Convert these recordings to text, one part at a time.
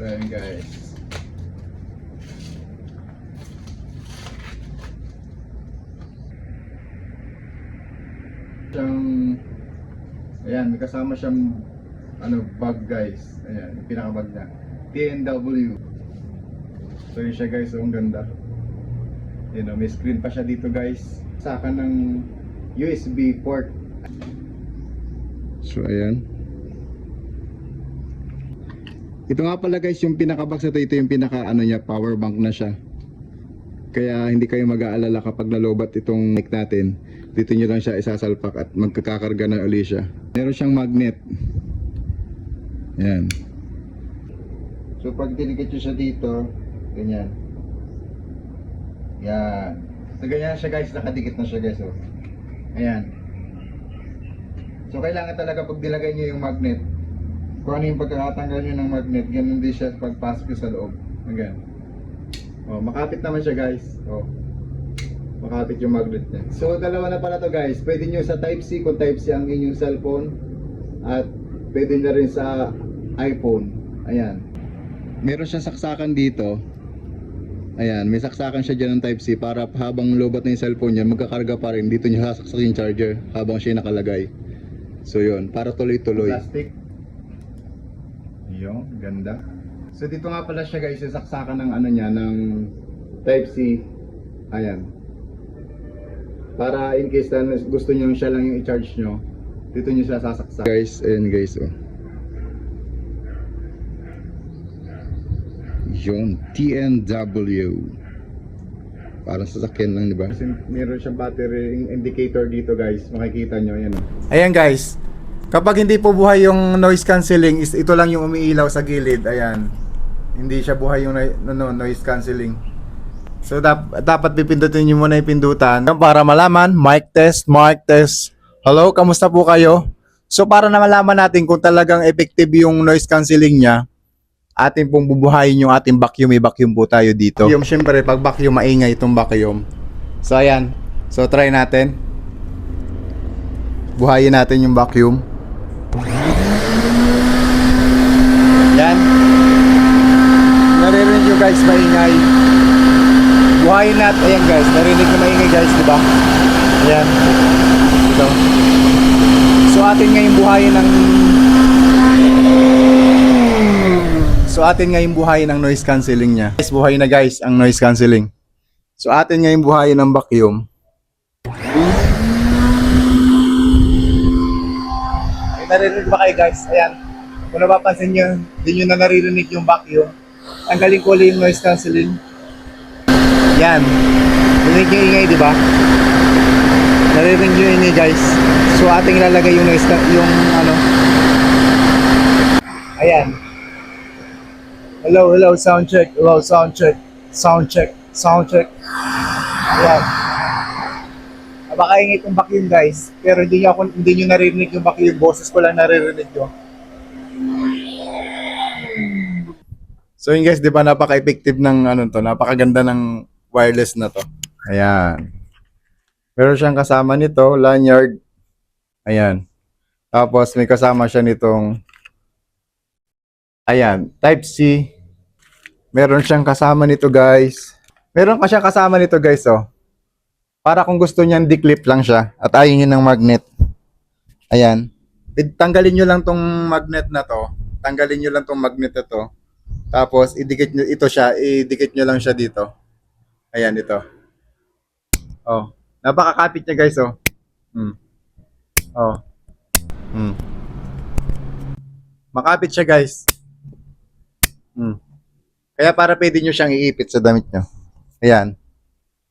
So ayan guys. Ayan, may kasama siyang bag guys. Ayan, yung pinaka-bag niya. TNW. So yun siya guys, ang ganda. May screen pa siya dito guys. Saka ng USB port. So ayan. Ito nga pala guys, yung pinaka-box na ito yung pinaka niya, power bank na siya. Kaya hindi kayo mag-aalala kapag nalobat itong mic natin. Dito nyo lang siya isasalpak at magkakakarga na uli siya. Meron siyang magnet. Ayan. So pag dinikit nyo siya dito, ganyan. Yan. So ganyan siya guys, nakadikit na siya guys. Oh. Ayan. So kailangan talaga pag nilagay nyo yung magnet, kung ano yung pagkakatanggal nyo ng magnet, ganun din siya pagpasok nyo sa loob. Ayan. Oh, makapit naman siya guys. Oh. Makapit yung magnet niya. So dalawa na pala to guys. Pwede nyo sa Type-C kung Type-C ang inyong cellphone, at pwede na rin sa iPhone. Ayan. Meron siya saksakan dito. Ayan, may saksakan siya dyan ng Type-C para habang lobat na yung cellphone niya, magkakarga pa rin. Dito niya sasaksak yung charger habang siya nakalagay. So yun, para tuloy-tuloy. Plastic. Yung ganda. So dito nga pala siya guys, sasaksakan ng niya, ng Type-C. Ayan. Para in case na gusto niyo siya lang yung i-charge nyo, dito niyo siya sasaksak. Guys, ayan guys, oh. Yung TNW. Parang sasakyan lang, di ba? Kasi meron siyang battery indicator dito guys. Makikita nyo, ayan oh. Ayan guys. Kapag hindi po buhay yung noise cancelling, ito lang yung umiilaw sa gilid. Ayan. Hindi siya buhay yung noise cancelling. So dapat pipindutin nyo muna yung pindutan para malaman. Mic test, mic test. Hello, kamusta po kayo? So para na malaman natin kung talagang effective yung noise cancelling niya, atin pong bubuhayin yung ating vacuum. May vacuum po tayo dito. Yung syempre pag vacuum, maingay itong vacuum. So ayan. So try natin. Buhayin natin yung vacuum. Yan. Naririnig nyo guys, maingay. Buhayin natin. Ayan guys, narinig na maingay guys, diba? Ayan. Ito. So atin ngayon buhayin ng noise cancelling niya. Guys, buhayin na guys ang noise cancelling. So atin ngayon buhayin ng vacuum. Naririnig ba kayo guys? Ayan. Kung napapansin nyo, hindi nyo na naririnig yung vacuum. Tanggalin ko ulit yung noise cancelling. Yan. Narinig nyo ingay, di ba? Naririnig nyo ingay guys. So ating ilalagay yung noise, Ayan. Hello, hello, sound check. Hello, sound check. Sound check. Sound check. Ayan. Napakaingay itong vacuum guys, pero hindi nyo naririnig yung vacuum, boses ko lang naririnig nyo. So yun guys, di ba napaka-effective ng napakaganda ng wireless na to. Ayan. Meron siyang kasama nito, lanyard. Ayan. Tapos may kasama siya nitong, ayan, Type-C. Meron siyang kasama nito guys. Meron ka siyang kasama nito guys, oh. Para kung gusto niyan, di-clip lang siya at ayaw niyo ng magnet. Ayan. Tanggalin niyo lang tong magnet na to. Tanggalin niyo lang tong magnet na to. Tapos idikit niyo idikit niyo lang siya dito. Ayan ito. Oh, napakakapit niya guys, oh. Oh. Makapit siya guys. Kaya para pwede niyo siyang iipit sa damit niyo. Ayan.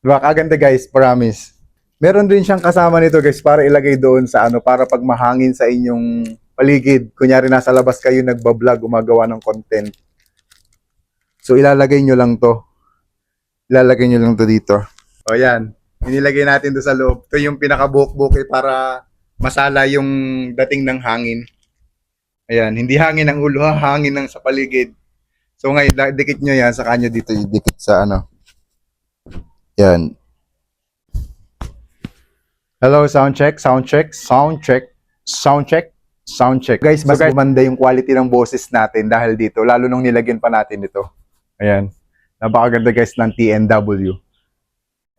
Diba, kaganda guys, promise. Meron din siyang kasama nito guys para ilagay doon sa para pag mahangin sa inyong paligid. Kunyari nasa labas kayo nagbablog, gumagawa ng content. So ilalagay nyo lang to. Ilalagay nyo lang to dito. O yan, inilagay natin doon sa loob. Ito yung pinaka-buhok-buhok para masala yung dating ng hangin. Ayan, hindi hangin ang ulo, hangin ng sa paligid. So ngayon, dikit nyo yan, saka nyo dito idikit sa Yan. Hello, sound check, sound check, sound check, sound check. Sound check. Guys, mas gumanda yung quality ng boses natin dahil dito, lalo nung nilagyan pa natin ito. Ayan. Napakaganda guys ng TNW.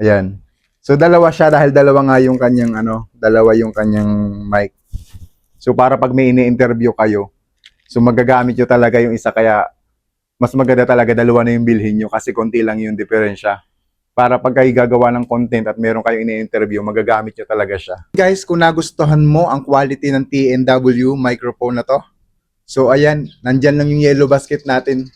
Ayan. So dalawa siya dahil dalawa nga yung kanyang dalawa yung kanyang mic. So para pag may ini-interview kayo, so magagamit nyo talaga yung isa kaya mas maganda talaga dalawa na yung bilhin nyo kasi konti lang yung diferensya. Para pag kayo gagawa ng content at meron kayong ini-interview, magagamit nyo talaga siya. Guys, kung nagustuhan mo ang quality ng TNW microphone na to, so ayan, nandyan lang yung yellow basket natin.